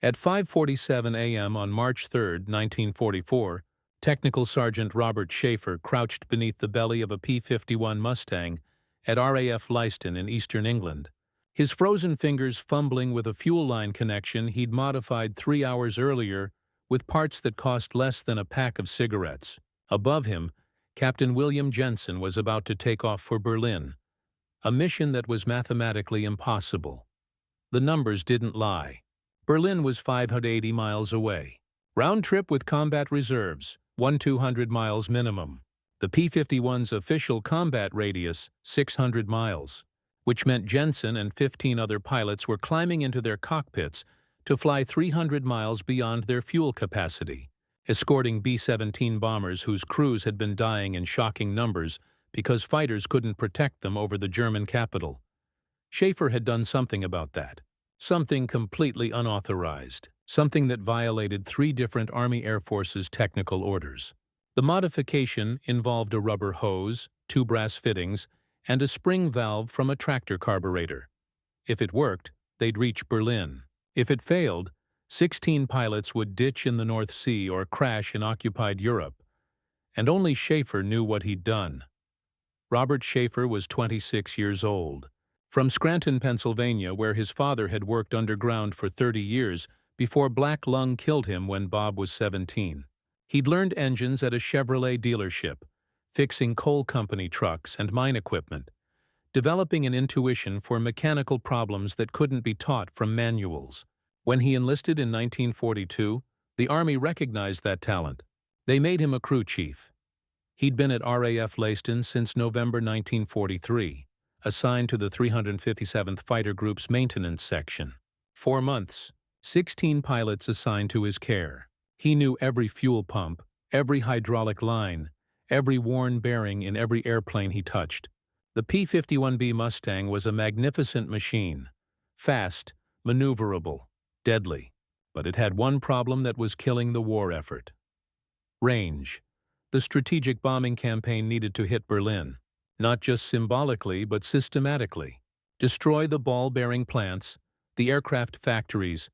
At 5:47 a.m. on March 3, 1944, Technical Sergeant Robert Shafer crouched beneath the belly of a P-51 Mustang at RAF Leiston in eastern England, his frozen fingers fumbling with a fuel line connection he'd modified 3 hours earlier with parts that cost less than a pack of cigarettes. Above him, Captain William Jensen was about to take off for Berlin, a mission that was mathematically impossible. The numbers didn't lie. Berlin was 580 miles away. Round trip with combat reserves, 200 miles minimum. The P-51's official combat radius, 600 miles, which meant Jensen and 15 other pilots were climbing into their cockpits to fly 300 miles beyond their fuel capacity, escorting B-17 bombers whose crews had been dying in shocking numbers because fighters couldn't protect them over the German capital. Shafer had done something about that. Something completely unauthorized. Something that violated 3 different Army Air Force's technical orders. The modification involved a rubber hose, 2 brass fittings, and a spring valve from a tractor carburetor. If it worked, they'd reach Berlin. If it failed, 16 pilots would ditch in the North Sea or crash in occupied Europe. And only Shafer knew what he'd done. Robert Shafer was 26 years old. From Scranton, Pennsylvania, where his father had worked underground for 30 years before black lung killed him when Bob was 17. He'd learned engines at a Chevrolet dealership, fixing coal company trucks and mine equipment, developing an intuition for mechanical problems that couldn't be taught from manuals. When he enlisted in 1942, the Army recognized that talent. They made him a crew chief. He'd been at RAF Leiston since November 1943. Assigned to the 357th Fighter Group's maintenance section. 4 months, 16 pilots assigned to his care. He knew every fuel pump, every hydraulic line, every worn bearing in every airplane he touched. The P-51B Mustang was a magnificent machine. Fast, maneuverable, deadly. But it had one problem that was killing the war effort. Range. The strategic bombing campaign needed to hit Berlin. Not just symbolically, but systematically. Destroy the ball-bearing plants, the aircraft factories,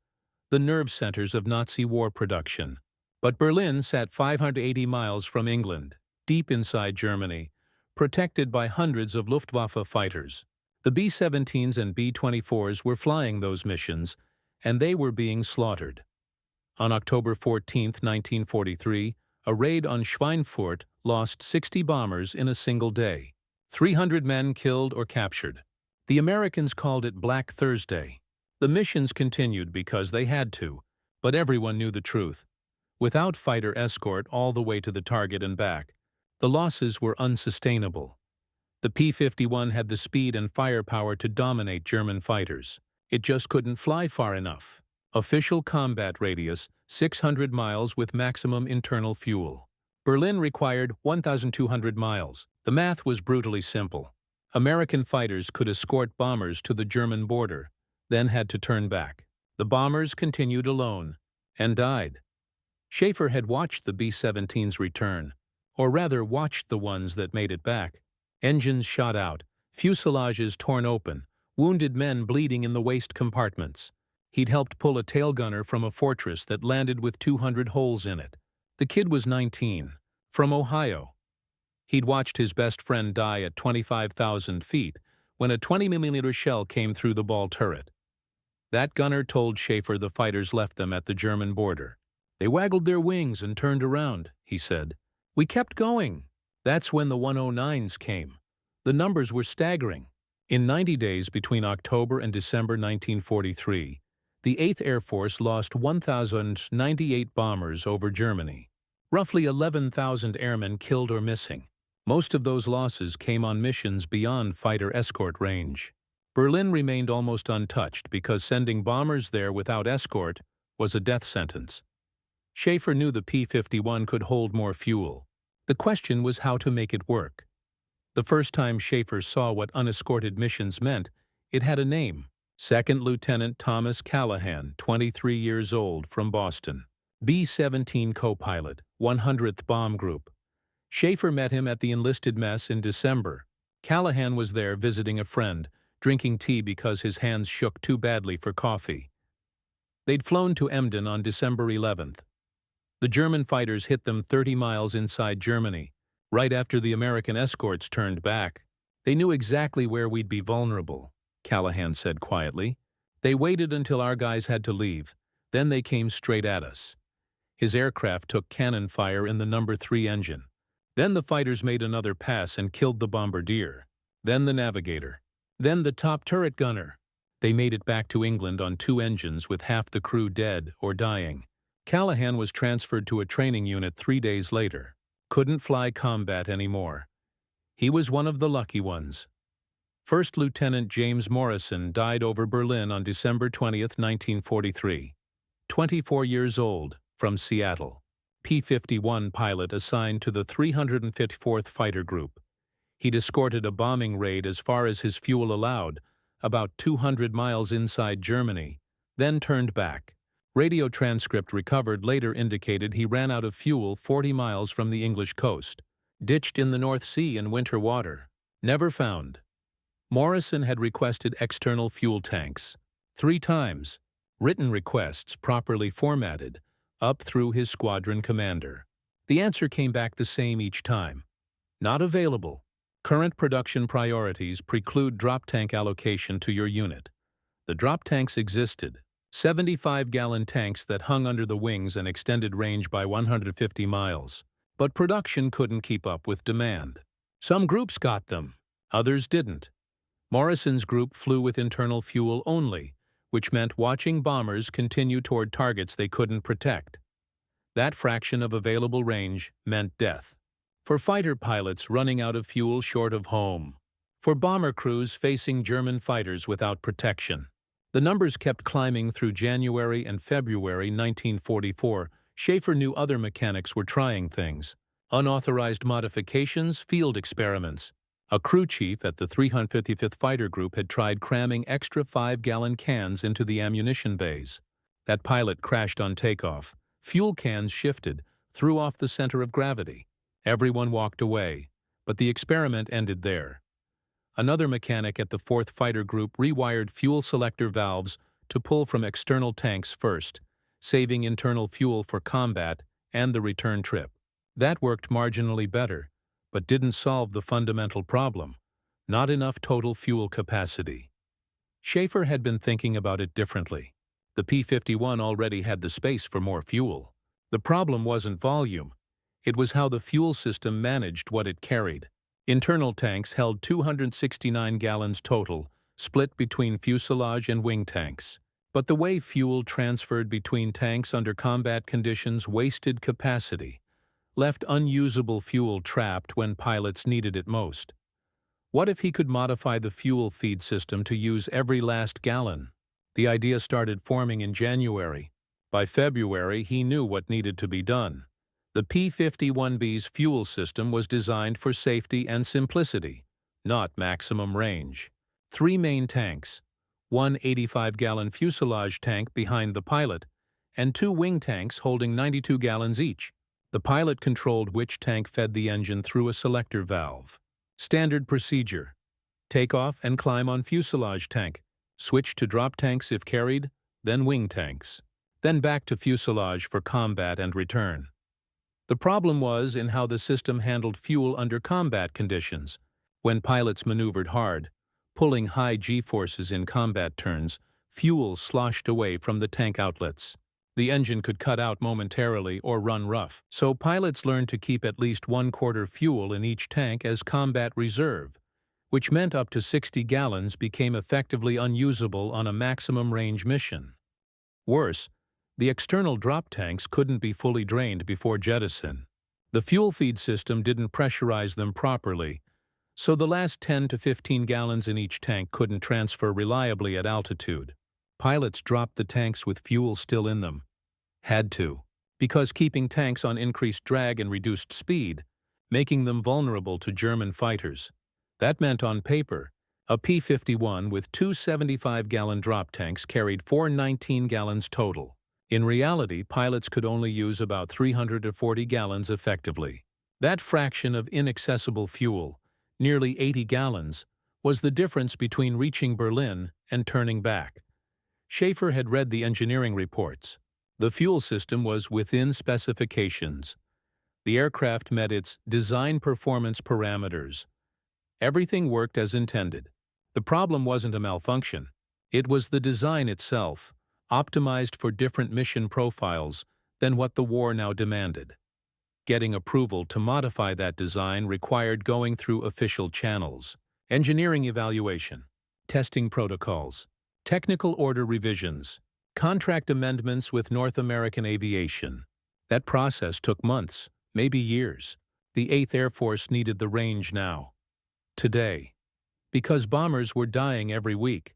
the nerve centers of Nazi war production. But Berlin sat 580 miles from England, deep inside Germany, protected by hundreds of Luftwaffe fighters. The B-17s and B-24s were flying those missions, and they were being slaughtered. On October 14, 1943, a raid on Schweinfurt lost 60 bombers in a single day. 300 men killed or captured. The Americans called it Black Thursday. The missions continued because they had to, but everyone knew the truth. Without fighter escort all the way to the target and back, the losses were unsustainable. The P-51 had the speed and firepower to dominate German fighters. It just couldn't fly far enough. Official combat radius, 600 miles with maximum internal fuel. Berlin required 1,200 miles. The math was brutally simple. American fighters could escort bombers to the German border, then had to turn back. The bombers continued alone, and died. Shafer had watched the B-17's return, or rather watched the ones that made it back. Engines shot out, fuselages torn open, wounded men bleeding in the waist compartments. He'd helped pull a tail gunner from a fortress that landed with 200 holes in it. The kid was 19, from Ohio. He'd watched his best friend die at 25,000 feet when a 20mm shell came through the ball turret. That gunner told Shafer the fighters left them at the German border. "They waggled their wings and turned around," he said. "We kept going." That's when the 109s came. The numbers were staggering. In 90 days between October and December 1943, the 8th Air Force lost 1,098 bombers over Germany. Roughly 11,000 airmen killed or missing. Most of those losses came on missions beyond fighter escort range. Berlin remained almost untouched because sending bombers there without escort was a death sentence. Shafer knew the P-51 could hold more fuel. The question was how to make it work. The first time Shafer saw what unescorted missions meant, it had a name. Second Lieutenant Thomas Callahan, 23 years old, from Boston. B-17 co-pilot, 100th Bomb Group. Shafer met him at the enlisted mess in December. Callahan was there visiting a friend, drinking tea because his hands shook too badly for coffee. They'd flown to Emden on December 11th. The German fighters hit them 30 miles inside Germany, right after the American escorts turned back. They knew exactly where we'd be vulnerable, Callahan said quietly. They waited until our guys had to leave, then they came straight at us. His aircraft took cannon fire in the No. 3 engine. Then the fighters made another pass and killed the bombardier. Then the navigator. Then the top turret gunner. They made it back to England on 2 engines with half the crew dead or dying. Callahan was transferred to a training unit 3 days later. Couldn't fly combat anymore. He was one of the lucky ones. First Lieutenant James Morrison died over Berlin on December 20, 1943. 24 years old, from Seattle. P-51 pilot assigned to the 354th Fighter Group. He'd escorted a bombing raid as far as his fuel allowed, about 200 miles inside Germany, then turned back. Radio transcript recovered later indicated he ran out of fuel 40 miles from the English coast. Ditched in the North Sea in winter water. Never found. Morrison had requested external fuel tanks 3 times, written requests properly formatted, up through his squadron commander. The answer came back the same each time. Not available. Current production priorities preclude drop tank allocation to your unit. The drop tanks existed, 75-gallon tanks that hung under the wings and extended range by 150 miles. But production couldn't keep up with demand. Some groups got them, others didn't. Morrison's group flew with internal fuel only, which meant watching bombers continue toward targets they couldn't protect. That fraction of available range meant death. For fighter pilots running out of fuel short of home. For bomber crews facing German fighters without protection. The numbers kept climbing through January and February 1944. Shafer knew other mechanics were trying things. Unauthorized modifications, field experiments. A crew chief at the 355th Fighter Group had tried cramming extra 5-gallon cans into the ammunition bays. That pilot crashed on takeoff. Fuel cans shifted, threw off the center of gravity. Everyone walked away, but the experiment ended there. Another mechanic at the 4th Fighter Group rewired fuel selector valves to pull from external tanks first, saving internal fuel for combat and the return trip. That worked marginally better, but didn't solve the fundamental problem. Not enough total fuel capacity. Shafer had been thinking about it differently. The P-51 already had the space for more fuel. The problem wasn't volume. It was how the fuel system managed what it carried. Internal tanks held 269 gallons total, split between fuselage and wing tanks. But the way fuel transferred between tanks under combat conditions wasted capacity, left unusable fuel trapped when pilots needed it most. What if he could modify the fuel feed system to use every last gallon? The idea started forming in January. By February, he knew what needed to be done. The P-51B's fuel system was designed for safety and simplicity, not maximum range. 3 main tanks, 1 85-gallon fuselage tank behind the pilot, and 2 wing tanks holding 92 gallons each. The pilot controlled which tank fed the engine through a selector valve. Standard procedure: take off and climb on fuselage tank, switch to drop tanks if carried, then wing tanks, then back to fuselage for combat and return. The problem was in how the system handled fuel under combat conditions. When pilots maneuvered hard, pulling high G-forces in combat turns, fuel sloshed away from the tank outlets. The engine could cut out momentarily or run rough, so pilots learned to keep at least 1/4 fuel in each tank as combat reserve, which meant up to 60 gallons became effectively unusable on a maximum range mission. Worse, the external drop tanks couldn't be fully drained before jettison. The fuel feed system didn't pressurize them properly, so the last 10 to 15 gallons in each tank couldn't transfer reliably at altitude. Pilots dropped the tanks with fuel still in them. Had to, because keeping tanks on increased drag and reduced speed, making them vulnerable to German fighters. That meant on paper, a P-51 with 2 75-gallon drop tanks carried 4 19 gallons total. In reality, pilots could only use about 340 gallons effectively. That fraction of inaccessible fuel, nearly 80 gallons, was the difference between reaching Berlin and turning back. Shafer had read the engineering reports. The fuel system was within specifications. The aircraft met its design performance parameters. Everything worked as intended. The problem wasn't a malfunction. It was the design itself, optimized for different mission profiles than what the war now demanded. Getting approval to modify that design required going through official channels, engineering evaluation, testing protocols, technical order revisions, contract amendments with North American Aviation. That process took months, maybe years. The 8th Air Force needed the range now. Today. Because bombers were dying every week.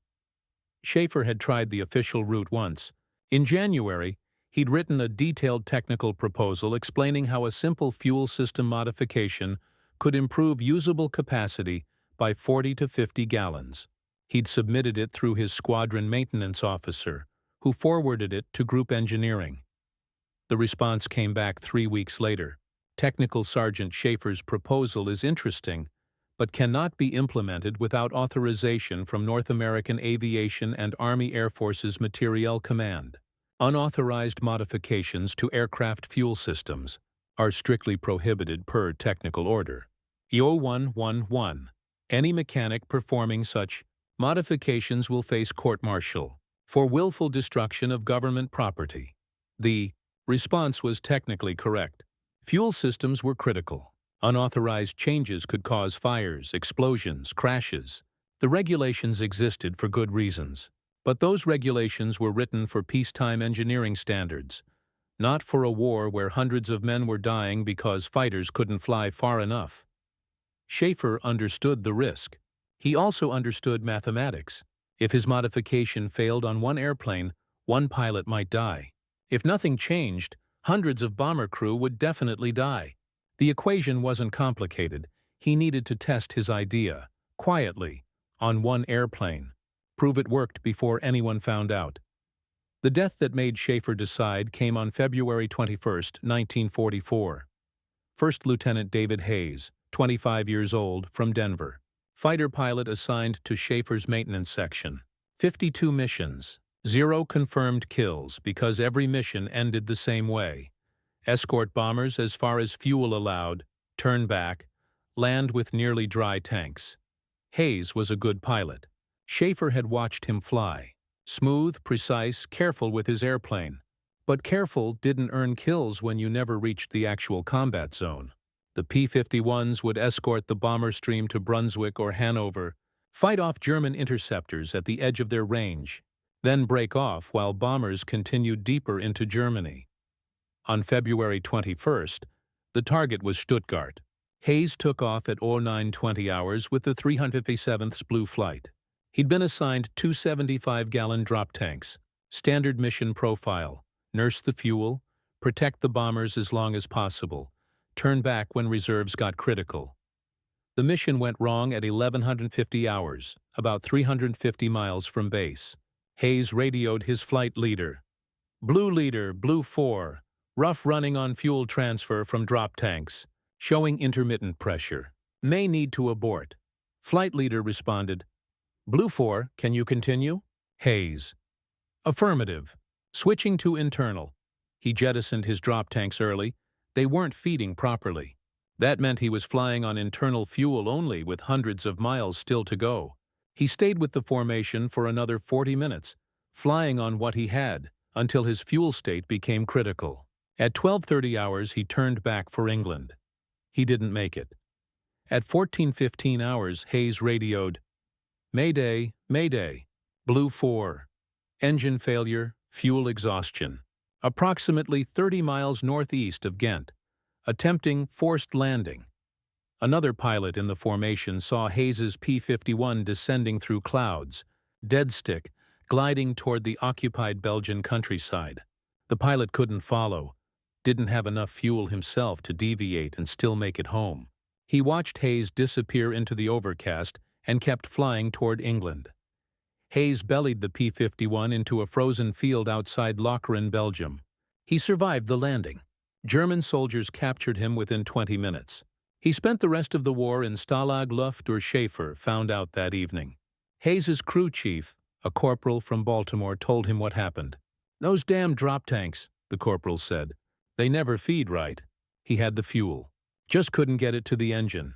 Shafer had tried the official route once. In January, he'd written a detailed technical proposal explaining how a simple fuel system modification could improve usable capacity by 40 to 50 gallons. He'd submitted it through his squadron maintenance officer, who forwarded it to Group Engineering. The response came back 3 weeks later. Technical Sergeant Shafer's proposal is interesting, but cannot be implemented without authorization from North American Aviation and Army Air Force's Materiel Command. Unauthorized modifications to aircraft fuel systems are strictly prohibited per technical order. EO 111. Any mechanic performing such modifications will face court-martial for willful destruction of government property. The response was technically correct. Fuel systems were critical. Unauthorized changes could cause fires, explosions, crashes. The regulations existed for good reasons, but those regulations were written for peacetime engineering standards, not for a war where hundreds of men were dying because fighters couldn't fly far enough. Shafer understood the risk. He also understood mathematics. If his modification failed on one airplane, one pilot might die. If nothing changed, hundreds of bomber crew would definitely die. The equation wasn't complicated. He needed to test his idea, quietly, on one airplane. Prove it worked before anyone found out. The death that made Shafer decide came on February 21, 1944. First Lieutenant David Hayes, 25 years old, from Denver. Fighter pilot assigned to Shafer's maintenance section. 52 missions. 0 confirmed kills because every mission ended the same way. Escort bombers as far as fuel allowed, turn back, land with nearly dry tanks. Hayes was a good pilot. Shafer had watched him fly. Smooth, precise, careful with his airplane. But careful didn't earn kills when you never reached the actual combat zone. The P-51s would escort the bomber stream to Brunswick or Hanover, fight off German interceptors at the edge of their range, then break off while bombers continued deeper into Germany. On February 21st, the target was Stuttgart. Hayes took off at 09:20 hours with the 357th's Blue Flight. He'd been assigned 2 75-gallon drop tanks, standard mission profile, nurse the fuel, protect the bombers as long as possible, turn back when reserves got critical. The mission went wrong at 1150 hours, about 350 miles from base. Hayes radioed his flight leader. Blue leader, Blue 4, rough running on fuel transfer from drop tanks, showing intermittent pressure. May need to abort. Flight leader responded, Blue 4, can you continue? Hayes. Affirmative. Switching to internal. He jettisoned his drop tanks early. They weren't feeding properly. That meant he was flying on internal fuel only with hundreds of miles still to go. He stayed with the formation for another 40 minutes, flying on what he had, until his fuel state became critical. At 12:30 hours, he turned back for England. He didn't make it. At 14:15 hours, Hayes radioed, Mayday, Mayday, Blue 4. Engine failure, fuel exhaustion. Approximately 30 miles northeast of Ghent. Attempting forced landing. Another pilot in the formation saw Hayes's P-51 descending through clouds, dead stick, gliding toward the occupied Belgian countryside. The pilot couldn't follow, didn't have enough fuel himself to deviate and still make it home. He watched Hayes disappear into the overcast and kept flying toward England. Hayes bellied the P-51 into a frozen field outside Lokeren, Belgium. He survived the landing. German soldiers captured him within 20 minutes. He spent the rest of the war in Stalag Luft. Shafer found out that evening. Hayes's crew chief, A corporal from Baltimore told him what happened. "Those damn drop tanks," the corporal said. "They never feed right." He had the fuel. Just couldn't get it to the engine.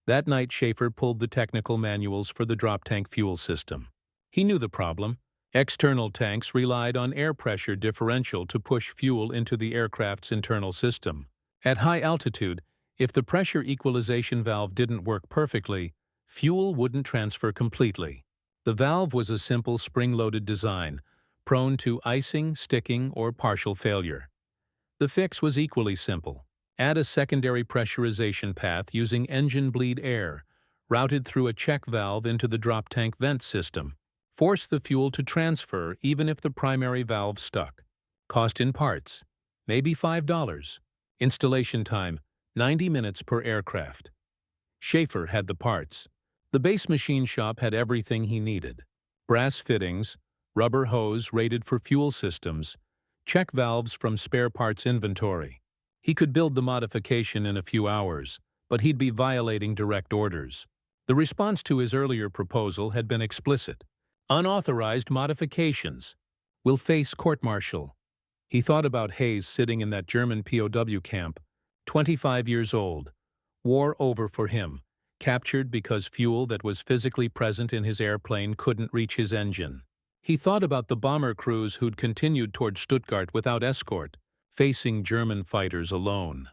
That night, Shafer pulled the technical manuals for the drop tank fuel system. He knew the problem. External tanks relied on air pressure differential to push fuel into the aircraft's internal system. At high altitude, if the pressure equalization valve didn't work perfectly, fuel wouldn't transfer completely. The valve was a simple spring-loaded design, prone to icing, sticking, or partial failure. The fix was equally simple. Add a secondary pressurization path using engine bleed air, routed through a check valve into the drop tank vent system. Force the fuel to transfer even if the primary valve stuck. Cost in parts, maybe $5. Installation time, 90 minutes per aircraft. Shafer had the parts. The base machine shop had everything he needed. Brass fittings, rubber hose rated for fuel systems, check valves from spare parts inventory. He could build the modification in a few hours, but he'd be violating direct orders. The response to his earlier proposal had been explicit. Unauthorized modifications will face court-martial. He thought about Hayes sitting in that German POW camp, 25 years old, war over for him, captured because fuel that was physically present in his airplane couldn't reach his engine. He thought about the bomber crews who'd continued toward Stuttgart without escort, facing German fighters alone.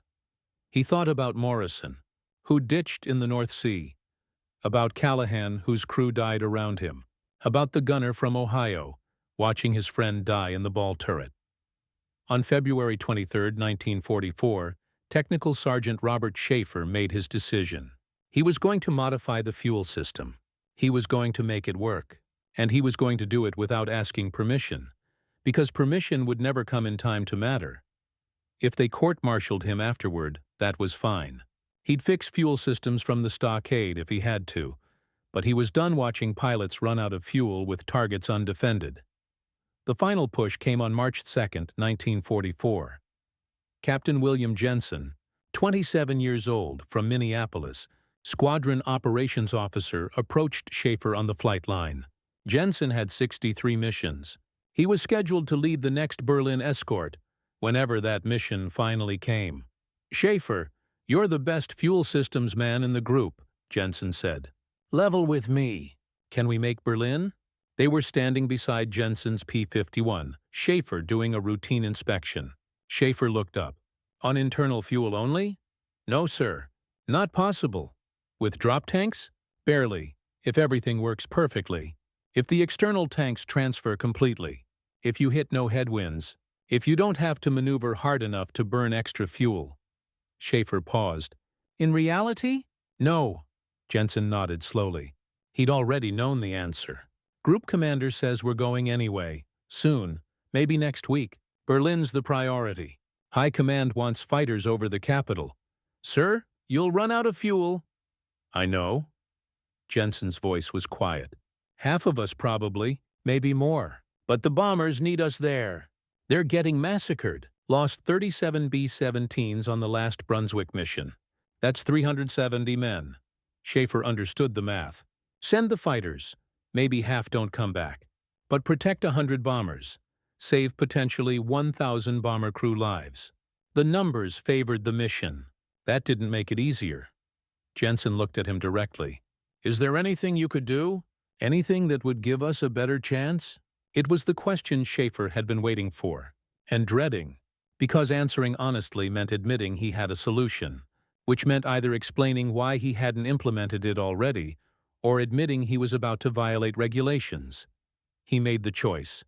He thought about Morrison, who ditched in the North Sea, about Callahan, whose crew died around him, about the gunner from Ohio, watching his friend die in the ball turret. On February 23, 1944, Technical Sergeant Robert Shafer made his decision. He was going to modify the fuel system. He was going to make it work. And he was going to do it without asking permission, because permission would never come in time to matter. If they court-martialed him afterward, that was fine. He'd fix fuel systems from the stockade if he had to, but he was done watching pilots run out of fuel with targets undefended. The final push came on March 2, 1944. Captain William Jensen, 27 years old, from Minneapolis, squadron operations officer, approached Shafer on the flight line. Jensen had 63 missions. He was scheduled to lead the next Berlin escort, whenever that mission finally came. "Shafer, you're the best fuel systems man in the group," Jensen said. "Level with me. Can we make Berlin?" They were standing beside Jensen's P-51, Shafer doing a routine inspection. Shafer looked up. "On internal fuel only?" "No, sir. Not possible." "With drop tanks?" "Barely, if everything works perfectly. If the external tanks transfer completely. If you hit no headwinds. If you don't have to maneuver hard enough to burn extra fuel." Shafer paused. "In reality?" "No." Jensen nodded slowly. He'd already known the answer. "Group commander says we're going anyway. Soon. Maybe next week. Berlin's the priority. High command wants fighters over the capital. Sir, you'll run out of fuel." "I know." Jensen's voice was quiet. "Half of us probably, maybe more. But the bombers need us there. They're getting massacred. Lost 37 B-17s on the last Brunswick mission. That's 370 men." Shafer understood the math. "Send the fighters. Maybe half don't come back. But protect 100 bombers. Save potentially 1,000 bomber crew lives." The numbers favored the mission. That didn't make it easier. Jensen looked at him directly. "Is there anything you could do? Anything that would give us a better chance?" It was the question Shafer had been waiting for, and dreading, because answering honestly meant admitting he had a solution, which meant either explaining why he hadn't implemented it already, or admitting he was about to violate regulations. He made the choice.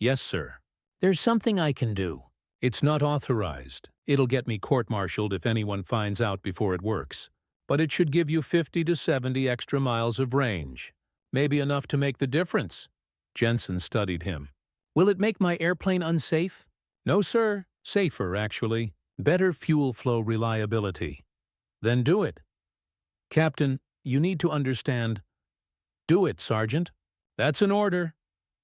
"Yes, sir. There's something I can do. It's not authorized. It'll get me court-martialed if anyone finds out before it works. But it should give you 50 to 70 extra miles of range. Maybe enough to make the difference." Jensen studied him. "Will it make my airplane unsafe?" "No, sir. Safer, actually. Better fuel flow reliability." "Then do it." "Captain, you need to understand." "Do it, Sergeant." "That's an order."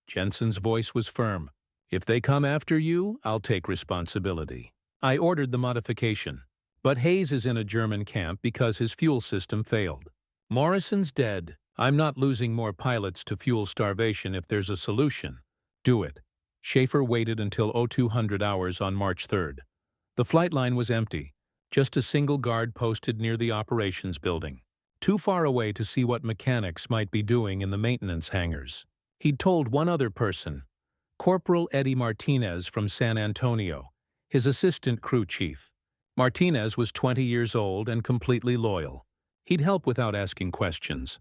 Jensen's voice was firm. "If they come after you, I'll take responsibility. I ordered the modification. But Hayes is in a German camp because his fuel system failed. Morrison's dead. I'm not losing more pilots to fuel starvation if there's a solution. Do it. Shafer waited until 0200 hours on March 3rd. The flight line was empty, just a single guard posted near the operations building, too far away to see what mechanics might be doing in the maintenance hangars. He'd told one other person, Corporal Eddie Martinez from San Antonio, his assistant crew chief. Martinez was 20 years old and completely loyal. He'd help without asking questions.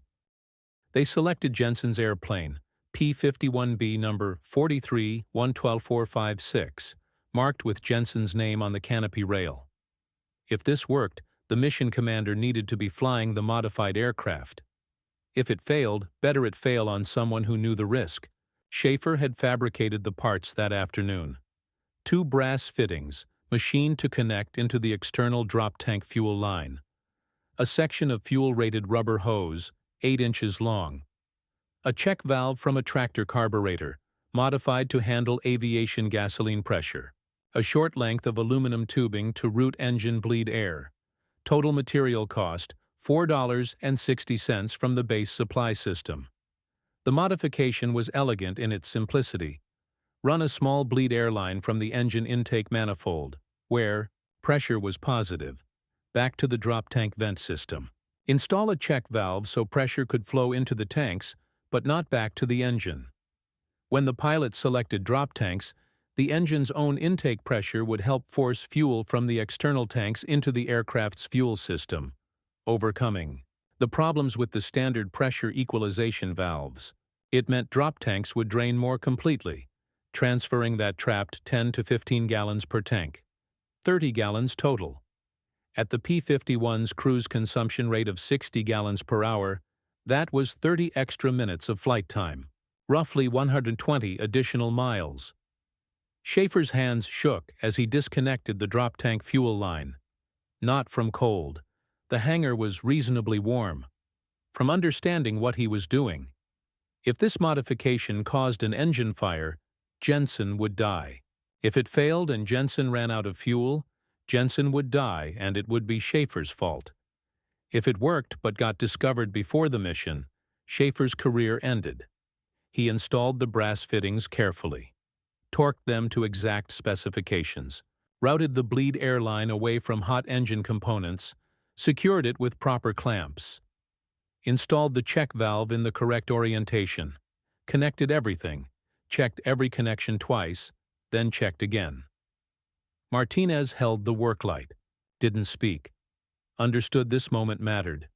They selected Jensen's airplane, P-51B number 43112456, marked with Jensen's name on the canopy rail. If this worked, the mission commander needed to be flying the modified aircraft. If it failed, better it fail on someone who knew the risk. Shafer had fabricated the parts that afternoon. 2 brass fittings, machined to connect into the external drop tank fuel line. A section of fuel-rated rubber hose, 8 inches long. A check valve from a tractor carburetor, modified to handle aviation gasoline pressure. A short length of aluminum tubing to route engine bleed air. Total material cost, $4.60 from the base supply system. The modification was elegant in its simplicity. Run a small bleed air line from the engine intake manifold, where pressure was positive, back to the drop tank vent system. Install a check valve so pressure could flow into the tanks, but not back to the engine. When the pilot selected drop tanks, the engine's own intake pressure would help force fuel from the external tanks into the aircraft's fuel system, overcoming the problems with the standard pressure equalization valves. It meant drop tanks would drain more completely, transferring that trapped 10 to 15 gallons per tank, 30 gallons total. At the P-51's cruise consumption rate of 60 gallons per hour, that was 30 extra minutes of flight time, roughly 120 additional miles. Shafer's hands shook as he disconnected the drop tank fuel line. Not from cold. The hangar was reasonably warm. From understanding what he was doing. If this modification caused an engine fire, Jensen would die. If it failed and Jensen ran out of fuel, Jensen would die and it would be Shafer's fault. If it worked but got discovered before the mission, Shafer's career ended. He installed the brass fittings carefully, torqued them to exact specifications, routed the bleed air line away from hot engine components, secured it with proper clamps, installed the check valve in the correct orientation, connected everything, checked every connection twice, then checked again. Martinez held the work light, didn't speak, understood this moment mattered.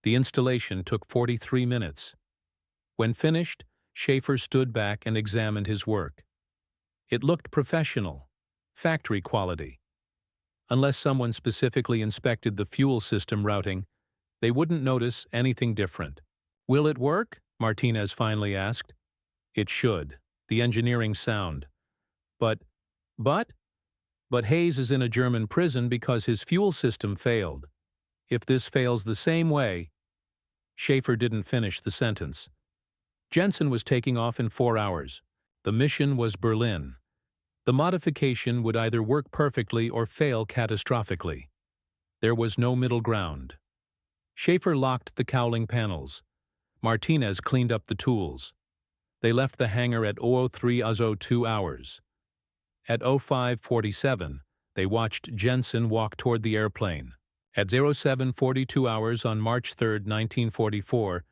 The installation took 43 minutes. When finished, Shafer stood back and examined his work. It looked professional, factory quality. Unless someone specifically inspected the fuel system routing, they wouldn't notice anything different. "Will it work?" Martinez finally asked. "It should. The engineering sound. But Hayes is in a German prison because his fuel system failed. If this fails the same way..." Shafer didn't finish the sentence. Jensen was taking off in 4 hours. The mission was Berlin. The modification would either work perfectly or fail catastrophically. There was no middle ground. Shafer locked the cowling panels. Martinez cleaned up the tools. They left the hangar at 03:02 hours. At 05:47, they watched Jensen walk toward the airplane. At 07:42 hours on March 3, 1944,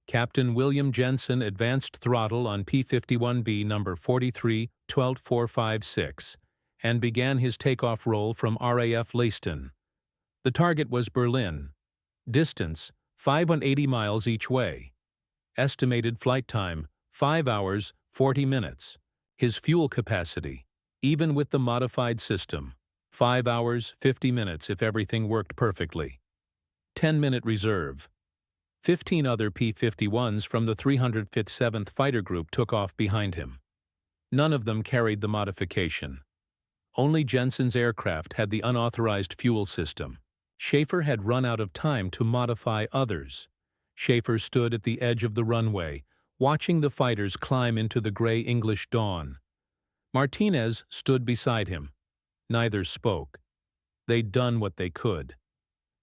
Captain William Jensen advanced throttle on P-51B number 43125456 and began his takeoff roll from RAF Leiston. The target was Berlin. Distance, 580 miles each way. Estimated flight time, 5 hours, 40 minutes. His fuel capacity, even with the modified system, 5 hours, 50 minutes if everything worked perfectly. 10-minute reserve. 15 other P-51s from the 305th 7th Fighter Group took off behind him. None of them carried the modification. Only Jensen's aircraft had the unauthorized fuel system. Shafer had run out of time to modify others. Shafer stood at the edge of the runway, watching the fighters climb into the gray English dawn. Martinez stood beside him. Neither spoke. They'd done what they could.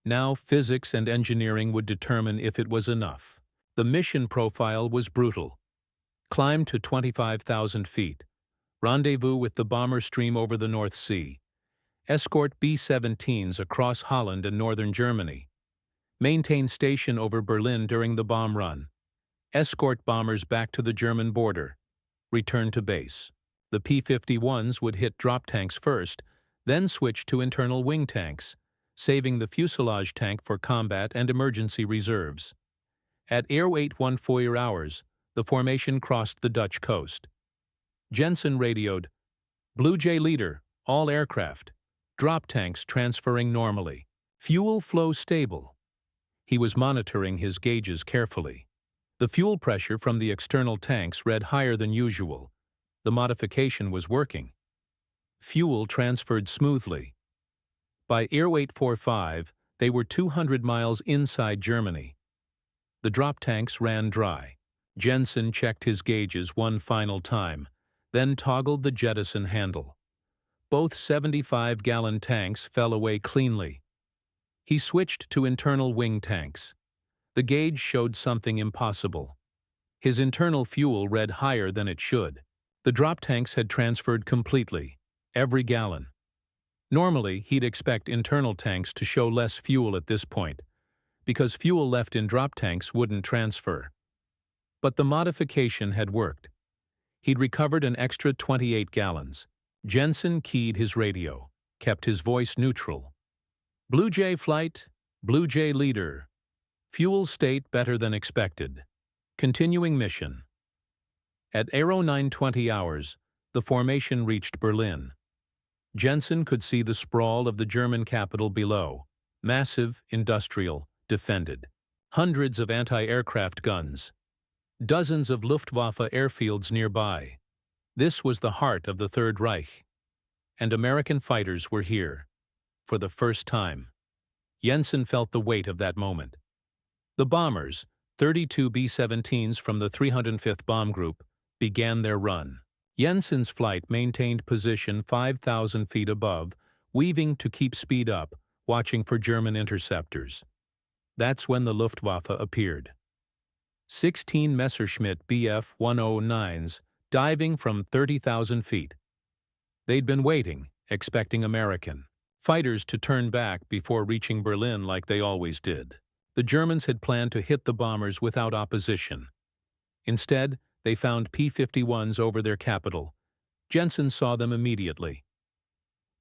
Now physics and engineering would determine if it was enough. The mission profile was brutal. Climb to 25,000 feet. Rendezvous with the bomber stream over the North Sea. Escort B-17s across Holland and northern Germany. Maintain station over Berlin during the bomb run. Escort bombers back to the German border. Return to base. The P-51s would hit drop tanks first, then switch to internal wing tanks, saving the fuselage tank for combat and emergency reserves. At 0814 hours, the formation crossed the Dutch coast. Jensen radioed, "Blue Jay leader, all aircraft. Drop tanks transferring normally. Fuel flow stable." He was monitoring his gauges carefully. The fuel pressure from the external tanks read higher than usual. The modification was working. Fuel transferred smoothly. By 0845, they were 200 miles inside Germany. The drop tanks ran dry. Jensen checked his gauges one final time, then toggled the jettison handle. Both 75-gallon tanks fell away cleanly. He switched to internal wing tanks. The gauge showed something impossible. His internal fuel read higher than it should. The drop tanks had transferred completely, every gallon. Normally, he'd expect internal tanks to show less fuel at this point, because fuel left in drop tanks wouldn't transfer. But the modification had worked. He'd recovered an extra 28 gallons. Jensen keyed his radio, kept his voice neutral. "Blue Jay flight, Blue Jay leader. Fuel state better than expected. Continuing mission." At 0920 hours, the formation reached Berlin. Jensen could see the sprawl of the German capital below, massive, industrial, defended. Hundreds of anti-aircraft guns. Dozens of Luftwaffe airfields nearby. This was the heart of the Third Reich. And American fighters were here. For the first time. Jensen felt the weight of that moment. The bombers, 32 B-17s from the 305th Bomb Group, began their run. Jensen's flight maintained position 5,000 feet above, weaving to keep speed up, watching for German interceptors. That's when the Luftwaffe appeared. 16 Messerschmitt Bf-109s, diving from 30,000 feet. They'd been waiting, expecting American fighters to turn back before reaching Berlin like they always did. The Germans had planned to hit the bombers without opposition. Instead, they found P-51s over their capital. Jensen saw them immediately.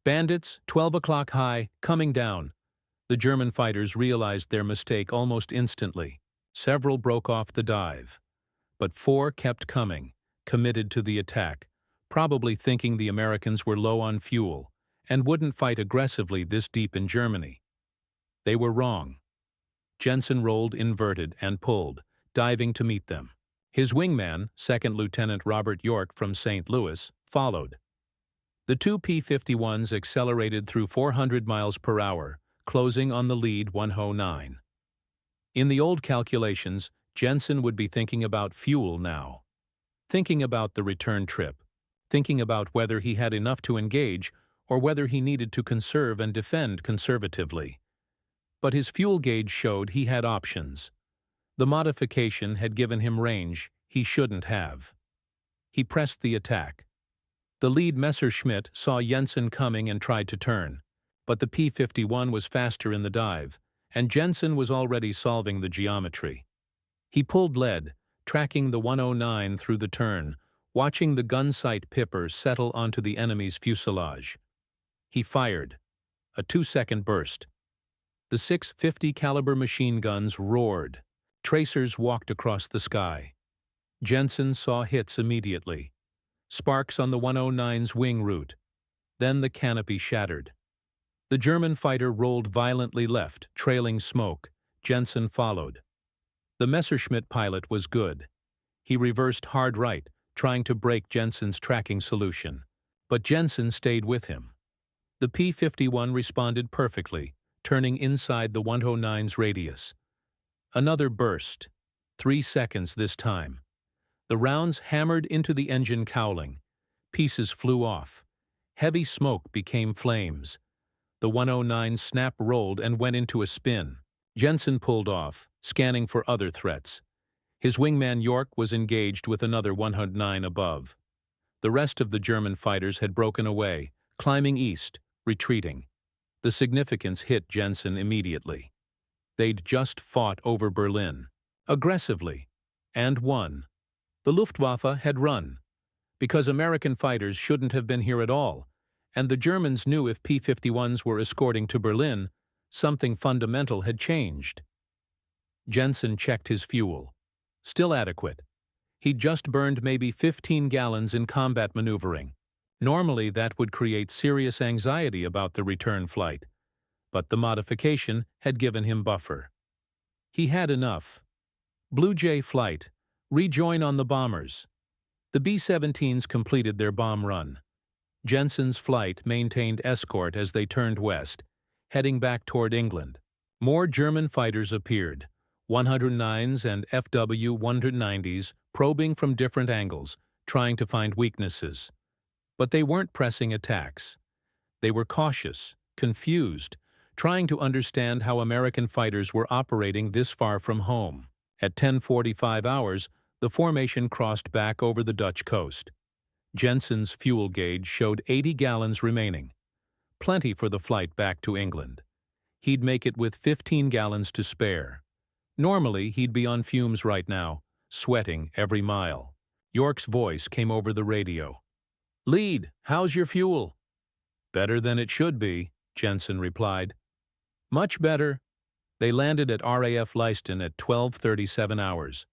"Bandits, 12 o'clock high, coming down." The German fighters realized their mistake almost instantly. Several broke off the dive. But 4 kept coming, committed to the attack, probably thinking the Americans were low on fuel and wouldn't fight aggressively this deep in Germany. They were wrong. Jensen rolled inverted and pulled, diving to meet them. His wingman, Second Lieutenant Robert York from St. Louis, followed. The 2 P-51s accelerated through 400 miles per hour, closing on the lead 109. In the old calculations, Jensen would be thinking about fuel now. Thinking about the return trip. Thinking about whether he had enough to engage or whether he needed to conserve and defend conservatively. But his fuel gauge showed he had options. The modification had given him range he shouldn't have. He pressed the attack. The lead Messerschmitt saw Jensen coming and tried to turn, but the P-51 was faster in the dive, and Jensen was already solving the geometry. He pulled lead, tracking the 109 through the turn, watching the gun sight pipper settle onto the enemy's fuselage. He fired. A 2-second burst. The 650 caliber machine guns roared. Tracers walked across the sky. Jensen saw hits immediately. Sparks on the 109's wing root. Then the canopy shattered. The German fighter rolled violently left, trailing smoke. Jensen followed. The Messerschmitt pilot was good. He reversed hard right, trying to break Jensen's tracking solution. But Jensen stayed with him. The P-51 responded perfectly, turning inside the 109's radius. Another burst. 3 seconds this time. The rounds hammered into the engine cowling. Pieces flew off. Heavy smoke became flames. The 109 snap-rolled and went into a spin. Jensen pulled off, scanning for other threats. His wingman York was engaged with another 109 above. The rest of the German fighters had broken away, climbing east, retreating. The significance hit Jensen immediately. They'd just fought over Berlin, aggressively, and won. The Luftwaffe had run, because American fighters shouldn't have been here at all, and the Germans knew if P-51s were escorting to Berlin, something fundamental had changed. Jensen checked his fuel. Still adequate. He'd just burned maybe 15 gallons in combat maneuvering. Normally, that would create serious anxiety about the return flight, but the modification had given him buffer. He had enough. Blue Jay flight. Rejoin on the bombers. The B-17s completed their bomb run. Jensen's flight maintained escort as they turned west, heading back toward England. More German fighters appeared, 109s and FW-190s probing from different angles, trying to find weaknesses. But they weren't pressing attacks. They were cautious, confused, trying to understand how American fighters were operating this far from home. At 10:45 hours, the formation crossed back over the Dutch coast. Jensen's fuel gauge showed 80 gallons remaining, plenty for the flight back to England. He'd make it with 15 gallons to spare. Normally, he'd be on fumes right now, sweating every mile. York's voice came over the radio. "Lead, how's your fuel?" "Better than it should be," Jensen replied. "Much better." They landed at RAF Leiston at 12:37 hours.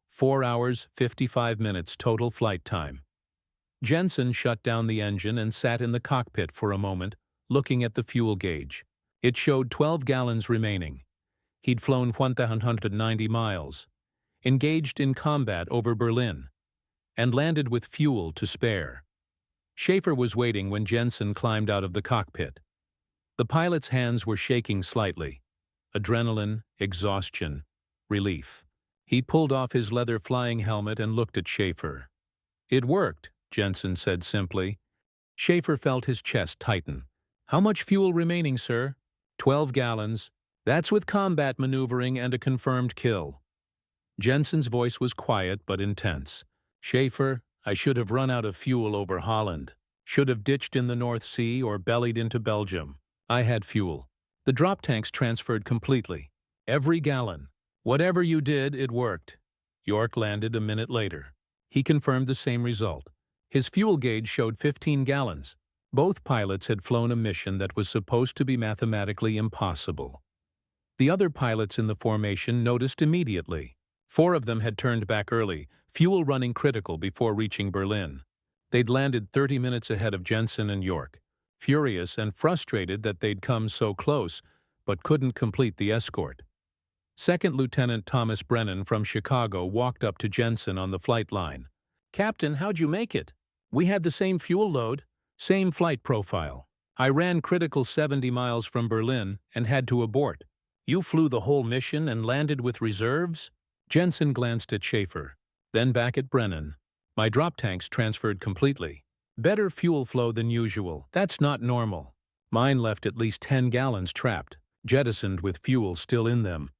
4 hours, 55 minutes total flight time. Jensen shut down the engine and sat in the cockpit for a moment, looking at the fuel gauge. It showed 12 gallons remaining. He'd flown 190 miles, engaged in combat over Berlin, and landed with fuel to spare. Shafer was waiting when Jensen climbed out of the cockpit. The pilot's hands were shaking slightly. Adrenaline, exhaustion, relief. He pulled off his leather flying helmet and looked at Shafer. "It worked," Jensen said simply. Shafer felt his chest tighten. "How much fuel remaining, sir?" 12 gallons. That's with combat maneuvering and a confirmed kill." Jensen's voice was quiet but intense. "Shafer, I should have run out of fuel over Holland. Should have ditched in the North Sea or bellied into Belgium. I had fuel. The drop tanks transferred completely. Every gallon. Whatever you did, it worked." York landed a minute later. He confirmed the same result. His fuel gauge showed 15 gallons. Both pilots had flown a mission that was supposed to be mathematically impossible. The other pilots in the formation noticed immediately. 4 of them had turned back early, fuel running critical before reaching Berlin. They'd landed 30 minutes ahead of Jensen and York, furious and frustrated that they'd come so close, but couldn't complete the escort. Second Lieutenant Thomas Brennan from Chicago walked up to Jensen on the flight line. "Captain, how'd you make it? We had the same fuel load, same flight profile. I ran critical 70 miles from Berlin and had to abort. You flew the whole mission and landed with reserves?" Jensen glanced at Shafer, then back at Brennan. "My drop tanks transferred completely. Better fuel flow than usual. That's not normal. Mine left at least 10 gallons trapped, jettisoned with fuel still in them."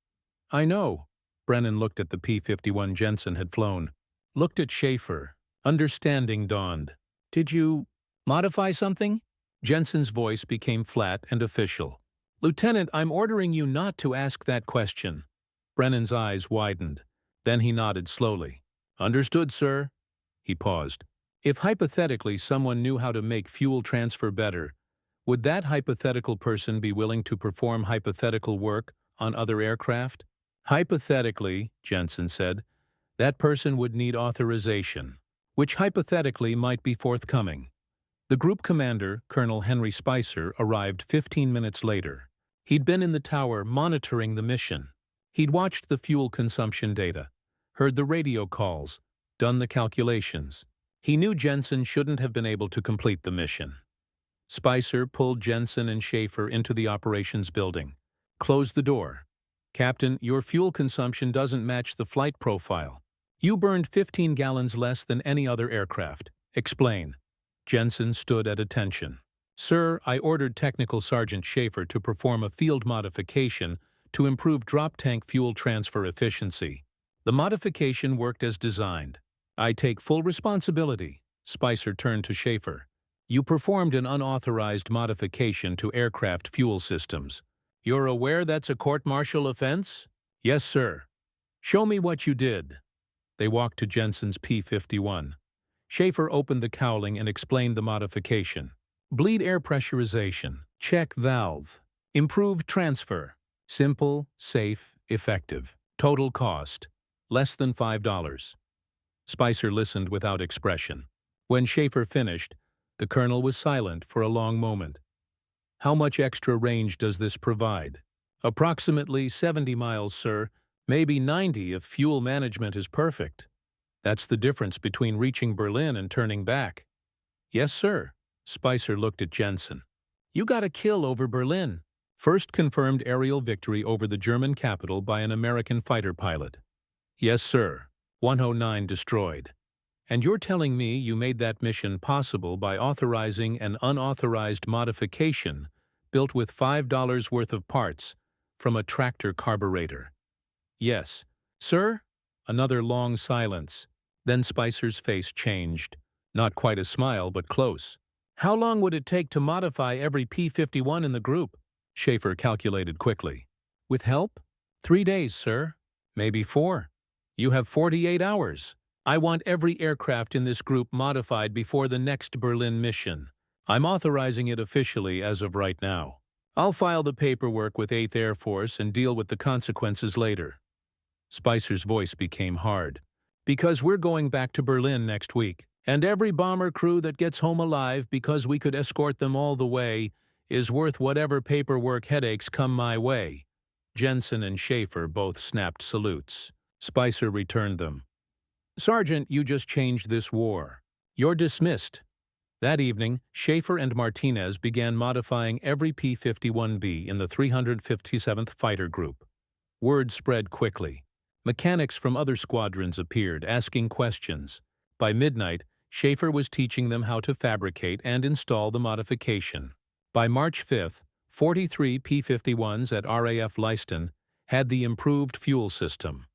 "I know." Brennan looked at the P-51 Jensen had flown. Looked at Shafer. Understanding dawned. "Did you modify something?" Jensen's voice became flat and official. "Lieutenant, I'm ordering you not to ask that question." Brennan's eyes widened. Then he nodded slowly. "Understood, sir." He paused. "If hypothetically someone knew how to make fuel transfer better, would that hypothetical person be willing to perform hypothetical work on other aircraft?" "Hypothetically," Jensen said, "that person would need authorization, which hypothetically might be forthcoming." The group commander, Colonel Henry Spicer, arrived 15 minutes later. He'd been in the tower monitoring the mission. He'd watched the fuel consumption data, heard the radio calls, done the calculations. He knew Jensen shouldn't have been able to complete the mission. Spicer pulled Jensen and Shafer into the operations building. "Close the door. Captain, your fuel consumption doesn't match the flight profile. You burned 15 gallons less than any other aircraft. Explain." Jensen stood at attention. "Sir, I ordered Technical Sergeant Shafer to perform a field modification to improve drop tank fuel transfer efficiency. The modification worked as designed. I take full responsibility. Spicer turned to Shafer. You performed an unauthorized modification to aircraft fuel systems. You're aware that's a court-martial offense? Yes, sir. Show me what you did. They walked to Jensen's P-51. Shafer opened the cowling and explained the modification. Bleed air pressurization. Check valve. Improved transfer. Simple, safe, effective. Total cost. Less than $5. Spicer listened without expression. When Shafer finished, the colonel was silent for a long moment. How much extra range does this provide? Approximately 70 miles, sir. Maybe 90 if fuel management is perfect. That's the difference between reaching Berlin and turning back. Yes, sir. Spicer looked at Jensen. You got a kill over Berlin. First confirmed aerial victory over the German capital by an American fighter pilot. Yes, sir. 109 destroyed. And you're telling me you made that mission possible by authorizing an unauthorized modification built with $5 worth of parts from a tractor carburetor? Yes. Sir? Another long silence. Then Spicer's face changed. Not quite a smile, but close. How long would it take to modify every P-51 in the group? Shafer calculated quickly. With help? 3 days, sir. Maybe 4. You have 48 hours. I want every aircraft in this group modified before the next Berlin mission. I'm authorizing it officially as of right now. I'll file the paperwork with 8th Air Force and deal with the consequences later. Spicer's voice became hard. Because we're going back to Berlin next week, and every bomber crew that gets home alive because we could escort them all the way is worth whatever paperwork headaches come my way. Jensen and Shafer both snapped salutes. Spicer returned them. Sergeant, you just changed this war. You're dismissed. That evening, Shafer and Martinez began modifying every P-51B in the 357th Fighter Group. Word spread quickly. Mechanics from other squadrons appeared, asking questions. By midnight, Shafer was teaching them how to fabricate and install the modification. By March 5th, 43 P-51s at RAF Leiston had the improved fuel system.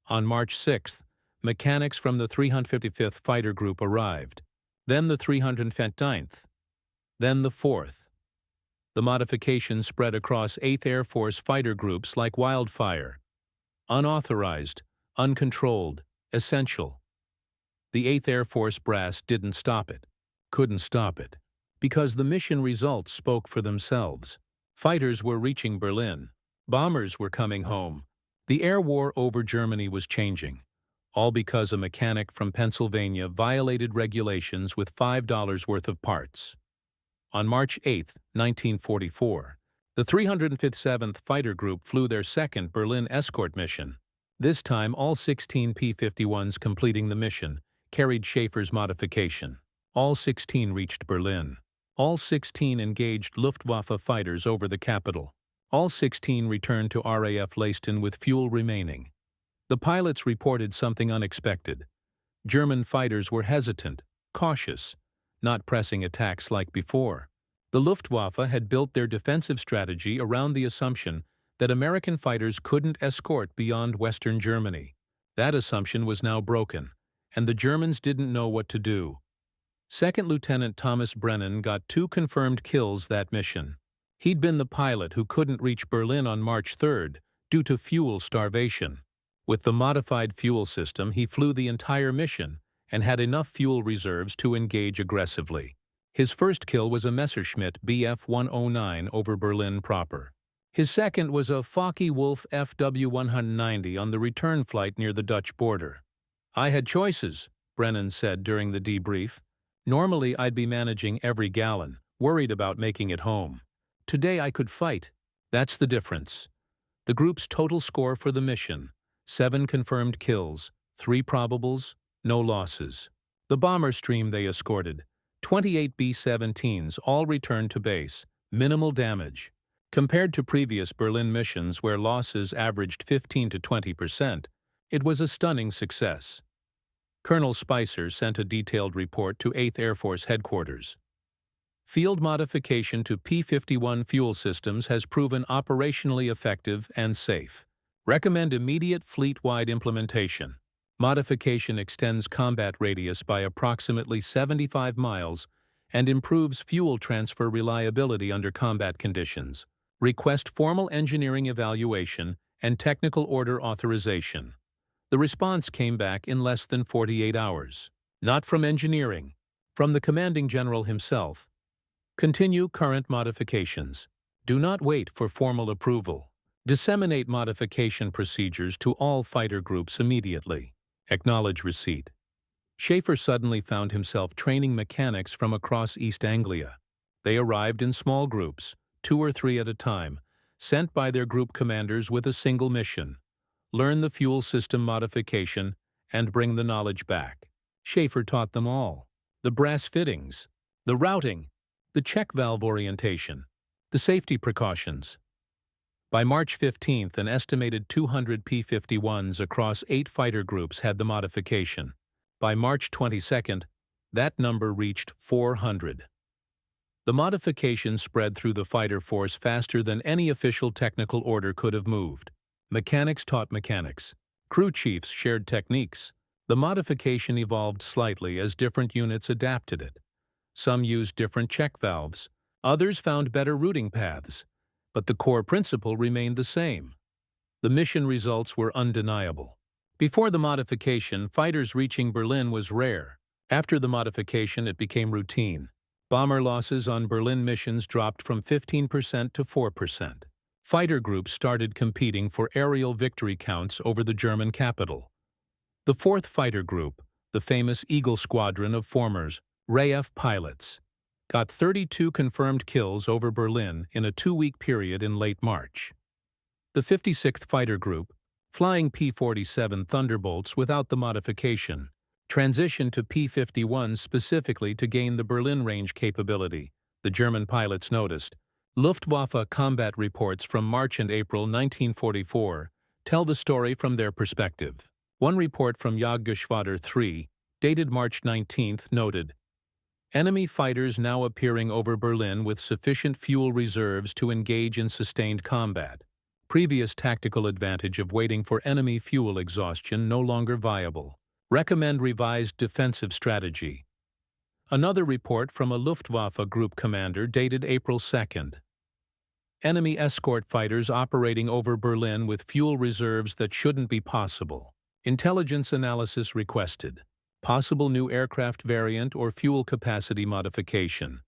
On March 6th, mechanics from the 355th Fighter Group arrived, then the 359th, then the 4th. The modification spread across 8th Air Force fighter groups like wildfire. Unauthorized, uncontrolled, essential. The 8th Air Force brass didn't stop it, couldn't stop it, because the mission results spoke for themselves. Fighters were reaching Berlin. Bombers were coming home. The air war over Germany was changing, all because a mechanic from Pennsylvania violated regulations with $5 worth of parts. On March 8, 1944, the 357th Fighter Group flew their second Berlin escort mission. This time, all 16 P-51s completing the mission carried Shafer's modification. All 16 reached Berlin. All 16 engaged Luftwaffe fighters over the capital. All 16 returned to RAF Leiston with fuel remaining. The pilots reported something unexpected. German fighters were hesitant, cautious, not pressing attacks like before. The Luftwaffe had built their defensive strategy around the assumption that American fighters couldn't escort beyond Western Germany. That assumption was now broken, and the Germans didn't know what to do. Second Lieutenant Thomas Brennan got 2 confirmed kills that mission. He'd been the pilot who couldn't reach Berlin on March 3rd due to fuel starvation. With the modified fuel system, he flew the entire mission and had enough fuel reserves to engage aggressively. His first kill was a Messerschmitt Bf-109 over Berlin proper. His second was a Focke-Wulf FW-190 on the return flight near the Dutch border. I had choices, Brennan said during the debrief. Normally I'd be managing every gallon, worried about making it home. Today I could fight. That's the difference. The group's total score for the mission: 7 confirmed kills, 3 probables, no losses. The bomber stream they escorted, 28 B-17s, all returned to base, minimal damage. Compared to previous Berlin missions where losses averaged 15 to 20%, it was a stunning success. Colonel Spicer sent a detailed report to 8th Air Force Headquarters. Field modification to P-51 fuel systems has proven operationally effective and safe. Recommend immediate fleet-wide implementation. Modification extends combat radius by approximately 75 miles and improves fuel transfer reliability under combat conditions. Request formal engineering evaluation and technical order authorization. The response came back in less than 48 hours. Not from engineering, from the commanding general himself. Continue current modifications. Do not wait for formal approval. Disseminate modification procedures to all fighter groups immediately. Acknowledge receipt. Shafer suddenly found himself training mechanics from across East Anglia. They arrived in small groups, 2 or 3 at a time, sent by their group commanders with a single mission: learn the fuel system modification and bring the knowledge back. Shafer taught them all: the brass fittings, the routing, the check valve orientation, the safety precautions. By March 15th, an estimated 200 P-51s across 8 fighter groups had the modification. By March 22nd, that number reached 400. The modification spread through the fighter force faster than any official technical order could have moved. Mechanics taught mechanics. Crew chiefs shared techniques. The modification evolved slightly as different units adapted it. Some used different check valves. Others found better routing paths. But the core principle remained the same. The mission results were undeniable. Before the modification, fighters reaching Berlin was rare. After the modification, it became routine. Bomber losses on Berlin missions dropped from 15% to 4%. Fighter groups started competing for aerial victory counts over the German capital. The 4th Fighter Group, the famous Eagle Squadron of former RAF pilots, got 32 confirmed kills over Berlin in a 2-week period in late March. The 56th Fighter Group, flying P-47 Thunderbolts without the modification, transitioned to P-51s specifically to gain the Berlin range capability, the German pilots noticed. Luftwaffe combat reports from March and April 1944 tell the story from their perspective. One report from Jagdgeschwader 3, dated March 19, noted, "Enemy fighters now appearing over Berlin with sufficient fuel reserves to engage in sustained combat. Previous tactical advantage of waiting for enemy fuel exhaustion no longer viable. Recommend revised defensive strategy." Another report from a Luftwaffe group commander dated April 2nd. "Enemy escort fighters operating over Berlin with fuel reserves that shouldn't be possible. Intelligence analysis requested. Possible new aircraft variant or fuel capacity modification."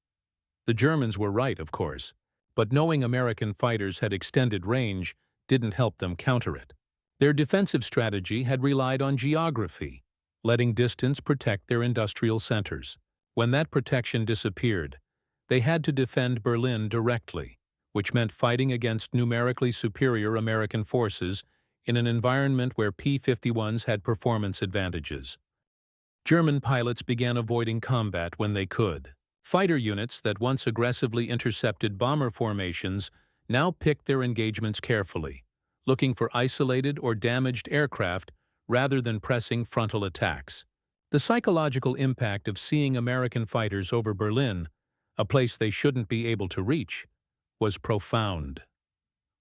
The Germans were right, of course, but knowing American fighters had extended range didn't help them counter it. Their defensive strategy had relied on geography, letting distance protect their industrial centers. When that protection disappeared, they had to defend Berlin directly, which meant fighting against numerically superior American forces in an environment where P-51s had performance advantages. German pilots began avoiding combat when they could. Fighter units that once aggressively intercepted bomber formations now picked their engagements carefully, looking for isolated or damaged aircraft rather than pressing frontal attacks. The psychological impact of seeing American fighters over Berlin, a place they shouldn't be able to reach, was profound.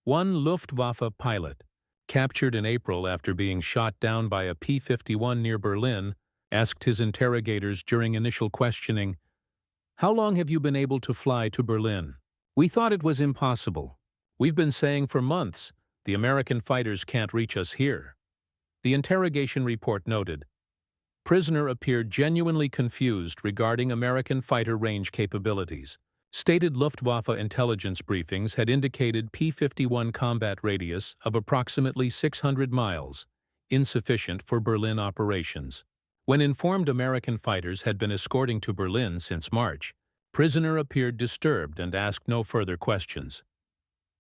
One Luftwaffe pilot, captured in April after being shot down by a P-51 near Berlin, asked his interrogators during initial questioning, "How long have you been able to fly to Berlin?" "We thought it was impossible. We've been saying for months, the American fighters can't reach us here." The interrogation report noted, "Prisoner appeared genuinely confused regarding American fighter range capabilities. Stated Luftwaffe intelligence briefings had indicated P-51 combat radius of approximately 600 miles, insufficient for Berlin operations." When informed American fighters had been escorting to Berlin since March, prisoner appeared disturbed and asked no further questions.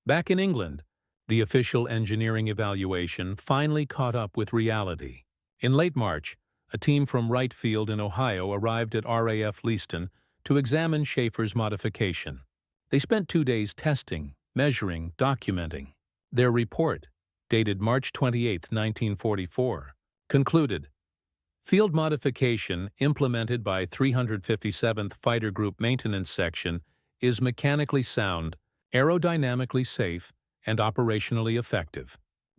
Back in England, the official engineering evaluation finally caught up with reality. In late March, a team from Wright Field in Ohio arrived at RAF Leiston to examine Shafer's modification. They spent 2 days testing, measuring, documenting. Their report, dated March 28, 1944, concluded, "Field modification implemented by 357th Fighter Group Maintenance Section is mechanically sound, aerodynamically safe, and operationally effective.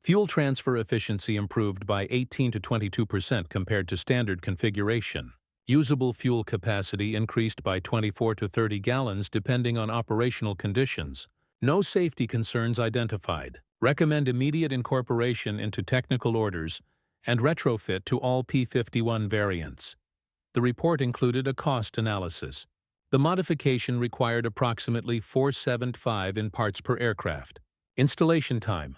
Fuel transfer efficiency improved by 18 to 22% compared to standard configuration. Usable fuel capacity increased by 24 to 30 gallons depending on operational conditions. No safety concerns identified. Recommend immediate incorporation into technical orders and retrofit to all P-51 variants. The report included a cost analysis. The modification required approximately $475 in parts per aircraft. Installation time,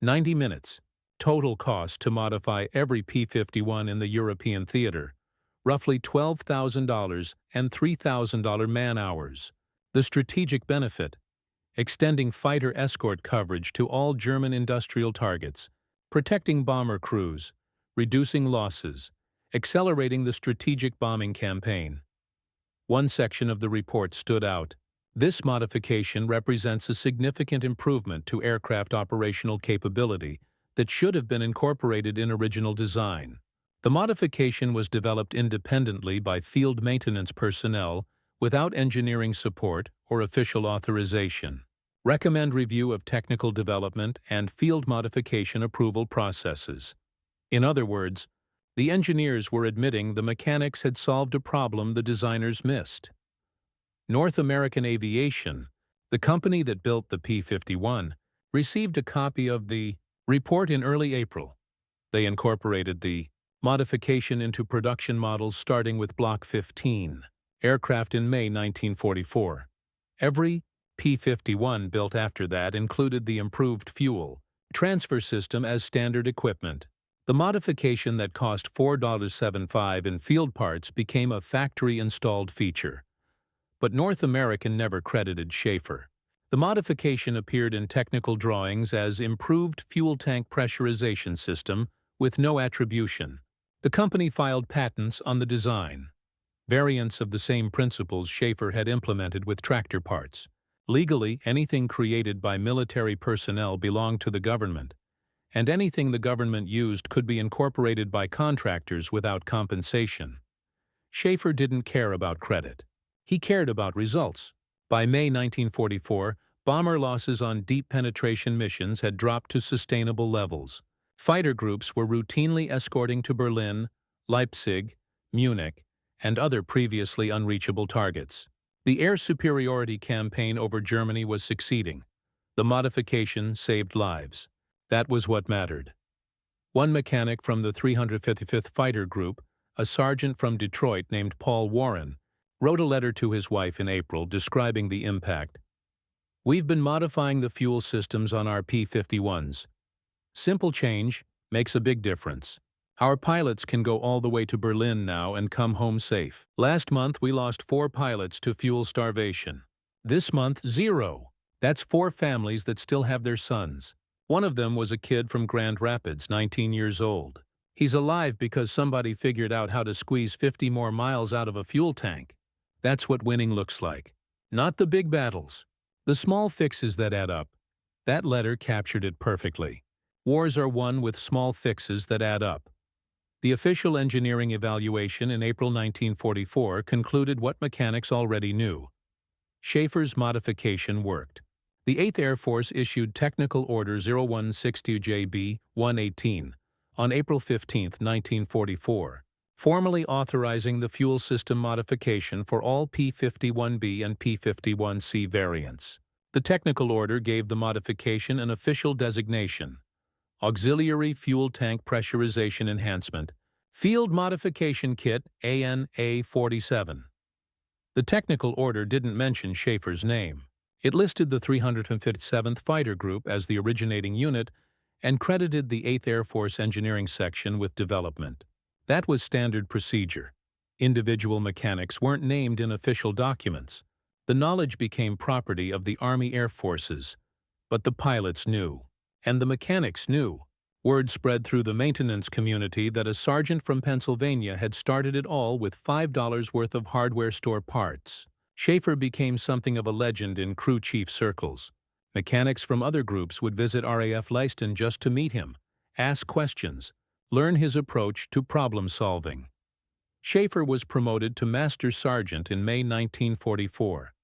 90 minutes. Total cost to modify every P-51 in the European theater, roughly $12,000 and $3,000 man-hours. The strategic benefit: extending fighter escort coverage to all German industrial targets, protecting bomber crews, reducing losses, accelerating the strategic bombing campaign. One section of the report stood out. This modification represents a significant improvement to aircraft operational capability that should have been incorporated in original design. The modification was developed independently by field maintenance personnel without engineering support or official authorization. Recommend review of technical development and field modification approval processes. In other words, the engineers were admitting the mechanics had solved a problem the designers missed. North American Aviation, the company that built the P-51, received a copy of the report in early April. They incorporated the modification into production models starting with Block 15, aircraft in May 1944. Every P-51 built after that included the improved fuel transfer system as standard equipment. The modification that cost $4.75 in field parts became a factory-installed feature. But North American never credited Shafer. The modification appeared in technical drawings as improved fuel tank pressurization system with no attribution. The company filed patents on the design. Variants of the same principles Shafer had implemented with tractor parts. Legally, anything created by military personnel belonged to the government, and anything the government used could be incorporated by contractors without compensation. Shafer didn't care about credit. He cared about results. By May 1944, bomber losses on deep penetration missions had dropped to sustainable levels. Fighter groups were routinely escorting to Berlin, Leipzig, Munich, and other previously unreachable targets. The air superiority campaign over Germany was succeeding. The modification saved lives. That was what mattered. One mechanic from the 355th Fighter Group, a sergeant from Detroit named Paul Warren, wrote a letter to his wife in April describing the impact. "We've been modifying the fuel systems on our P-51s. Simple change makes a big difference. Our pilots can go all the way to Berlin now and come home safe. Last month we lost 4 pilots to fuel starvation. This month, 0. That's 4 families that still have their sons. One of them was a kid from Grand Rapids, 19 years old. He's alive because somebody figured out how to squeeze 50 more miles out of a fuel tank. That's what winning looks like. Not the big battles. The small fixes that add up." That letter captured it perfectly. Wars are won with small fixes that add up. The official engineering evaluation in April 1944 concluded what mechanics already knew. Shafer's modification worked. The 8th Air Force issued Technical Order 0162JB-118 on April 15, 1944, formally authorizing the fuel system modification for all P-51B and P-51C variants. The technical order gave the modification an official designation: Auxiliary Fuel Tank Pressurization Enhancement, Field Modification Kit AN-A47. The technical order didn't mention Shafer's name. It listed the 357th Fighter Group as the originating unit and credited the 8th Air Force Engineering Section with development. That was standard procedure. Individual mechanics weren't named in official documents. The knowledge became property of the Army Air Forces. But the pilots knew. And the mechanics knew. Word spread through the maintenance community that a sergeant from Pennsylvania had started it all with $5 worth of hardware store parts. Shafer became something of a legend in crew chief circles. Mechanics from other groups would visit RAF Leiston just to meet him, ask questions, learn his approach to problem solving. Shafer was promoted to Master Sergeant in May 1944.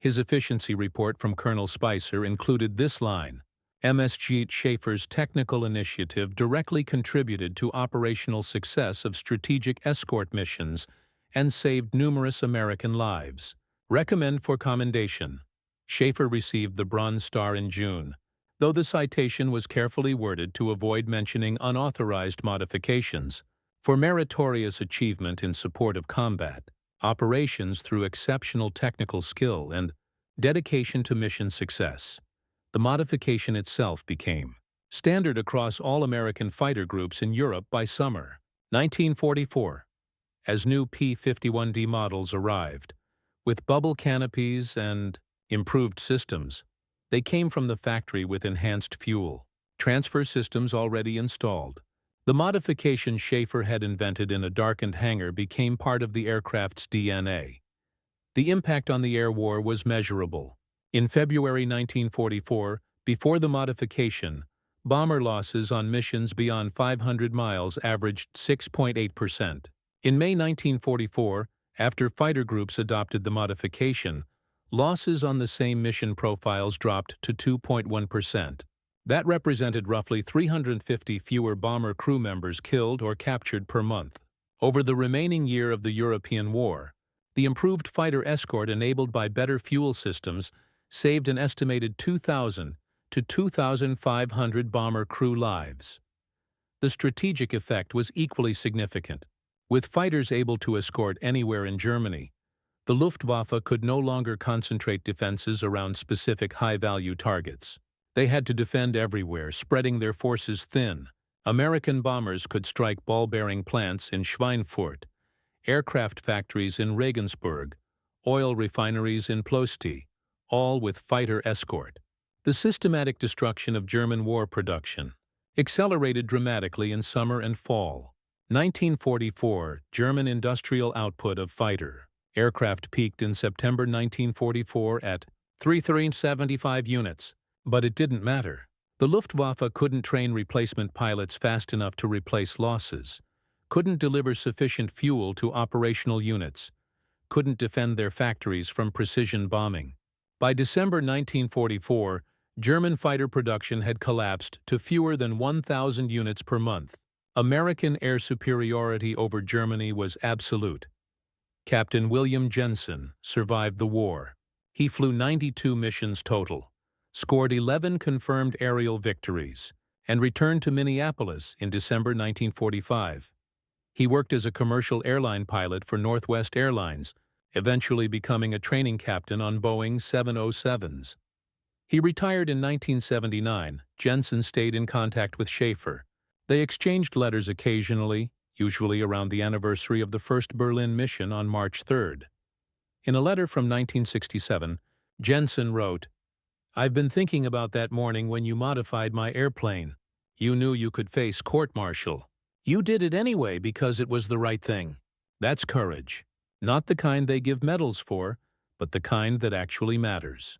His efficiency report from Colonel Spicer included this line: MSG Shafer's technical initiative directly contributed to operational success of strategic escort missions and saved numerous American lives. Recommend for commendation. Shafer received the Bronze Star in June, though the citation was carefully worded to avoid mentioning unauthorized modifications, for meritorious achievement in support of combat operations through exceptional technical skill and dedication to mission success. The modification itself became standard across all American fighter groups in Europe by summer 1944, as new P-51D models arrived. With bubble canopies and improved systems, they came from the factory with enhanced fuel transfer systems already installed. The modification Shafer had invented in a darkened hangar became part of the aircraft's DNA. The impact on the air war was measurable. In February 1944, before the modification, bomber losses on missions beyond 500 miles averaged 6.8%. In May 1944, after fighter groups adopted the modification, losses on the same mission profiles dropped to 2.1%. That represented roughly 350 fewer bomber crew members killed or captured per month. Over the remaining year of the European War, the improved fighter escort enabled by better fuel systems saved an estimated 2,000 to 2,500 bomber crew lives. The strategic effect was equally significant. With fighters able to escort anywhere in Germany, the Luftwaffe could no longer concentrate defenses around specific high-value targets. They had to defend everywhere, spreading their forces thin. American bombers could strike ball-bearing plants in Schweinfurt, aircraft factories in Regensburg, oil refineries in Ploesti, all with fighter escort. The systematic destruction of German war production accelerated dramatically in summer and fall. 1944, German industrial output of fighter aircraft peaked in September 1944 at 375 units. But it didn't matter. The Luftwaffe couldn't train replacement pilots fast enough to replace losses, couldn't deliver sufficient fuel to operational units, couldn't defend their factories from precision bombing. By December 1944, German fighter production had collapsed to fewer than 1,000 units per month. American air superiority over Germany was absolute. Captain William Jensen survived the war. He flew 92 missions total, scored 11 confirmed aerial victories, and returned to Minneapolis in December 1945. He worked as a commercial airline pilot for Northwest Airlines, eventually becoming a training captain on Boeing 707s. He retired in 1979. Jensen stayed in contact with Shafer. They exchanged letters occasionally, usually around the anniversary of the first Berlin mission on March 3rd. In a letter from 1967, Jensen wrote, "I've been thinking about that morning when you modified my airplane. You knew you could face court-martial. You did it anyway because it was the right thing. That's courage. Not the kind they give medals for, but the kind that actually matters."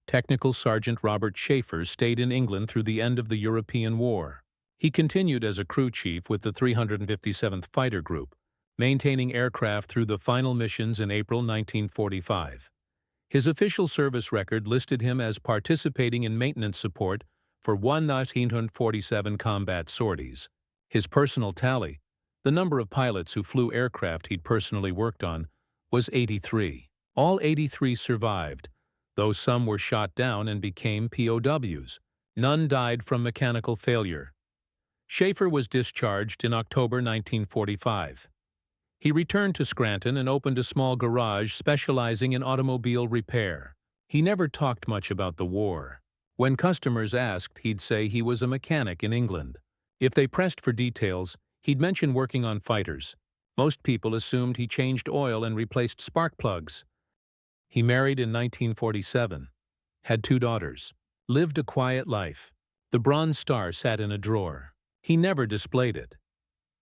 Technical Sergeant Robert Shafer stayed in England through the end of the European War. He continued as a crew chief with the 357th Fighter Group, maintaining aircraft through the final missions in April 1945. His official service record listed him as participating in maintenance support for 1,947 combat sorties. His personal tally, the number of pilots who flew aircraft he'd personally worked on, was 83. All 83 survived, though some were shot down and became POWs. None died from mechanical failure. Shafer was discharged in October 1945. He returned to Scranton and opened a small garage specializing in automobile repair. He never talked much about the war. When customers asked, he'd say he was a mechanic in England. If they pressed for details, he'd mention working on fighters. Most people assumed he changed oil and replaced spark plugs. He married in 1947, had 2 daughters, lived a quiet life. The Bronze Star sat in a drawer. He never displayed it.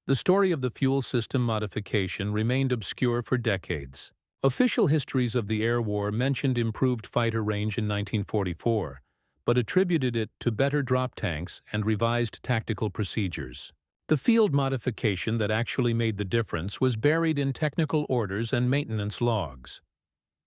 The story of the fuel system modification remained obscure for decades. Official histories of the air war mentioned improved fighter range in 1944, but attributed it to better drop tanks and revised tactical procedures. The field modification that actually made the difference was buried in technical orders and maintenance logs.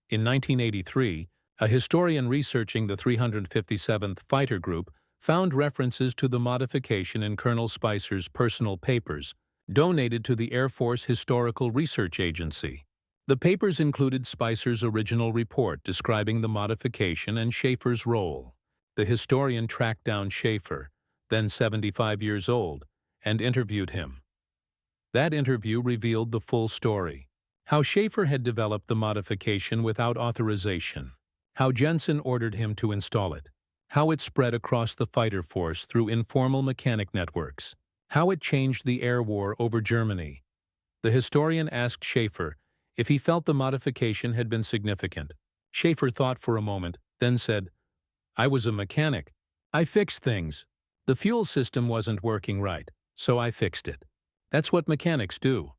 In 1983, a historian researching the 357th Fighter Group found references to the modification in Colonel Spicer's personal papers, donated to the Air Force Historical Research Agency. The papers included Spicer's original report describing the modification and Shafer's role. The historian tracked down Shafer, then 75 years old, and interviewed him. That interview revealed the full story. How Shafer had developed the modification without authorization. How Jensen ordered him to install it. How it spread across the fighter force through informal mechanic networks. How it changed the air war over Germany. The historian asked Shafer if he felt the modification had been significant. Shafer thought for a moment, then said, "I was a mechanic. I fixed things. The fuel system wasn't working right, so I fixed it. That's what mechanics do."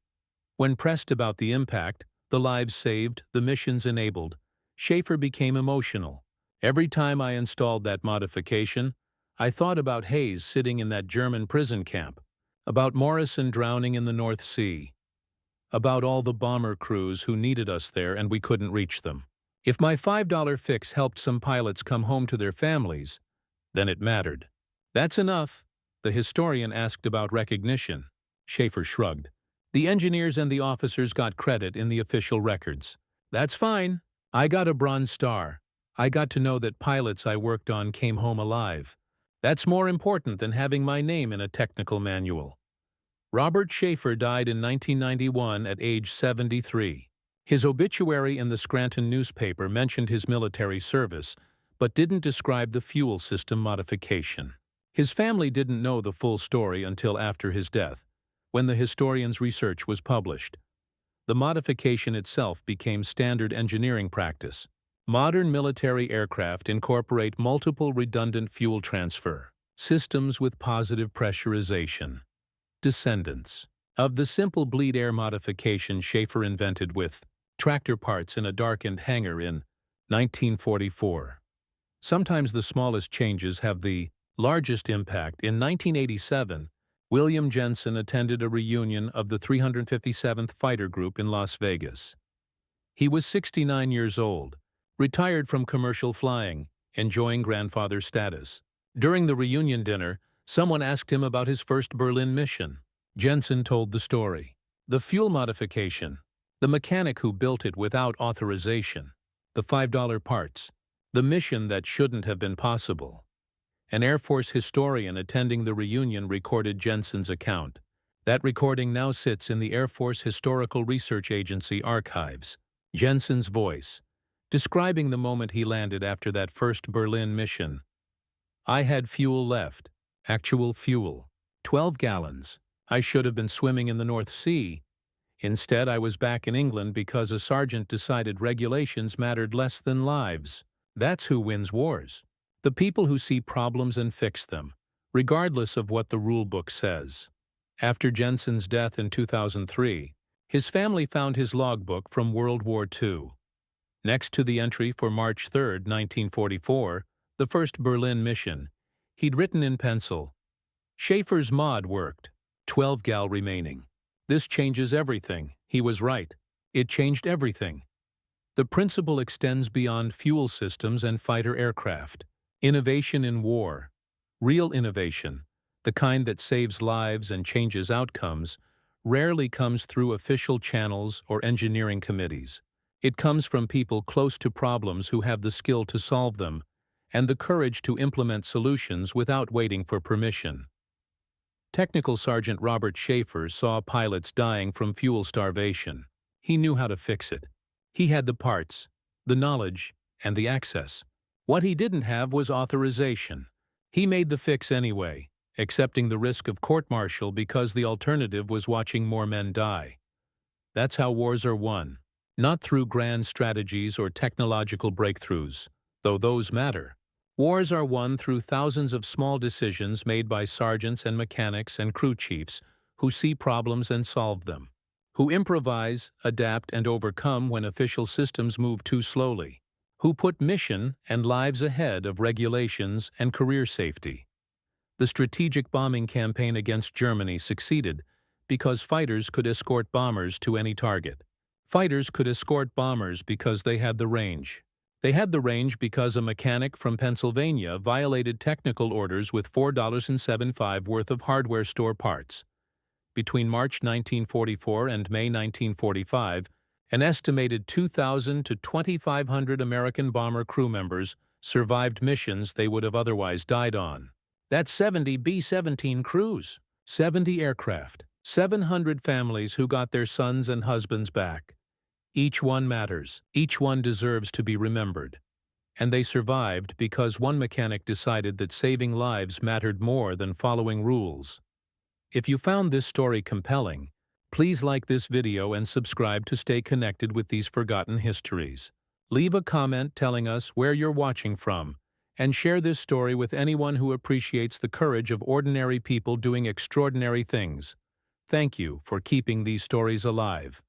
When pressed about the impact, the lives saved, the missions enabled, Shafer became emotional. "Every time I installed that modification, I thought about Hayes sitting in that German prison camp, about Morrison drowning in the North Sea, about all the bomber crews who needed us there and we couldn't reach them. If my $5 fix helped some pilots come home to their families, then it mattered." "That's enough." The historian asked about recognition. Shafer shrugged. "The engineers and the officers got credit in the official records. That's fine. I got a Bronze Star. I got to know that pilots I worked on came home alive. That's more important than having my name in a technical manual." Robert Shafer died in 1991 at age 73. His obituary in the Scranton newspaper mentioned his military service, but didn't describe the fuel system modification. His family didn't know the full story until after his death, when the historian's research was published. The modification itself became standard engineering practice. Modern military aircraft incorporate multiple redundant fuel transfer systems with positive pressurization. Descendants of the simple bleed air modification Shafer invented with tractor parts in a darkened hangar in 1944. Sometimes the smallest changes have the largest impact. In 1987, William Jensen attended a reunion of the 357th Fighter Group in Las Vegas. He was 69 years old, retired from commercial flying, enjoying grandfather status. During the reunion dinner, someone asked him about his first Berlin mission. Jensen told the story. The fuel modification, the mechanic who built it without authorization, the $5 parts, the mission that shouldn't have been possible. An Air Force historian attending the reunion recorded Jensen's account. That recording now sits in the Air Force Historical Research Agency archives. Jensen's voice, describing the moment he landed after that first Berlin mission. "I had fuel left. Actual fuel. 12 gallons. I should have been swimming in the North Sea. Instead, I was back in England because a sergeant decided regulations mattered less than lives. That's who wins wars. The people who see problems and fix them, regardless of what the rule book says." After Jensen's death in 2003, his family found his logbook from World War II. Next to the entry for March 3, 1944, the first Berlin mission, he'd written in pencil, "Shafer's mod worked. 12 gal remaining. This changes everything." He was right. It changed everything. The principle extends beyond fuel systems and fighter aircraft. Innovation in war. Real innovation, the kind that saves lives and changes outcomes, rarely comes through official channels or engineering committees. It comes from people close to problems who have the skill to solve them and the courage to implement solutions without waiting for permission. Technical Sergeant Robert Shafer saw pilots dying from fuel starvation. He knew how to fix it. He had the parts, the knowledge, and the access. What he didn't have was authorization. He made the fix anyway, accepting the risk of court-martial because the alternative was watching more men die. That's how wars are won, not through grand strategies or technological breakthroughs, though those matter. Wars are won through thousands of small decisions made by sergeants and mechanics and crew chiefs who see problems and solve them, who improvise, adapt, and overcome when official systems move too slowly, who put mission and lives ahead of regulations and career safety. The strategic bombing campaign against Germany succeeded because fighters could escort bombers to any target. Fighters could escort bombers because they had the range. They had the range because a mechanic from Pennsylvania violated technical orders with $4.75 worth of hardware store parts. Between March 1944 and May 1945, an estimated 2,000 to 2,500 American bomber crew members survived missions they would have otherwise died on. That's 70 B-17 crews, 70 aircraft, 700 families who got their sons and husbands back. Each one matters. Each one deserves to be remembered. And they survived because one mechanic decided that saving lives mattered more than following rules. If you found this story compelling, please like this video and subscribe to stay connected with these forgotten histories. Leave a comment telling us where you're watching from, and share this story with anyone who appreciates the courage of ordinary people doing extraordinary things. Thank you for keeping these stories alive.